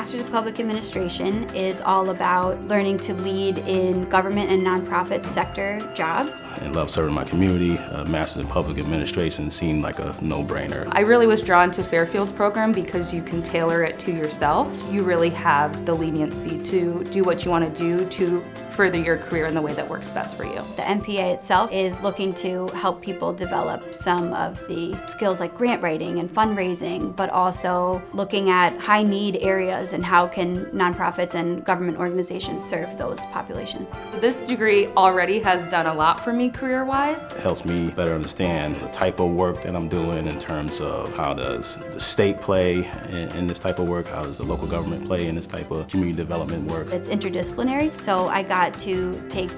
Master's of Public Administration is all about learning to lead in government and nonprofit sector jobs. I love serving my community. Master's in Public Administration seemed like a no-brainer. I really was drawn to Fairfield's program because you can tailor it to yourself. You really have the leniency to do what you want to do to further your career in the way that works best for you. The MPA itself is looking to help people develop some of the skills like grant writing and fundraising, but also looking at high need areas and how can nonprofits and government organizations serve those populations. This degree already has done a lot for me career-wise. It helps me better understand the type of work that I'm doing in terms of how does the state play in this type of work, how does the local government play in this type of community development work. It's interdisciplinary, so I got to take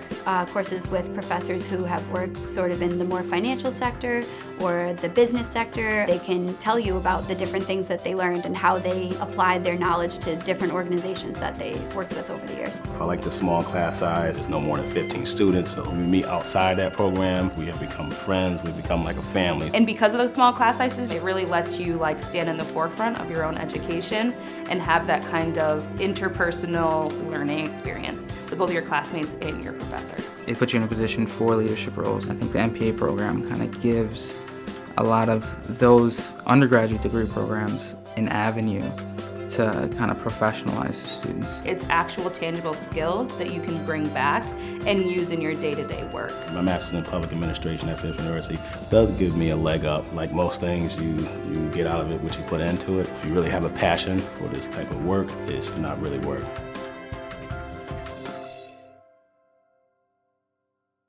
courses with professors who have worked sort of in the more financial sector or the business sector. They can tell you about the different things that they learned and how they applied their knowledge to different organizations that they worked with over the years. I like the small class size. There's no more than 15 students. So when we meet outside that program, we have become friends. We become like a family. And because of those small class sizes, it really lets you stand in the forefront of your own education and have that kind of interpersonal learning experience with both your classmates and your professor. It puts you in a position for leadership roles. I think the MPA program kind of gives a lot of those undergraduate degree programs an avenue to kind of professionalize the students. It's actual tangible skills that you can bring back and use in your day-to-day work. My Master's in Public Administration at Fairfield University does give me a leg up. Like most things, you get out of it what you put into it. If you really have a passion for this type of work, it's not really work.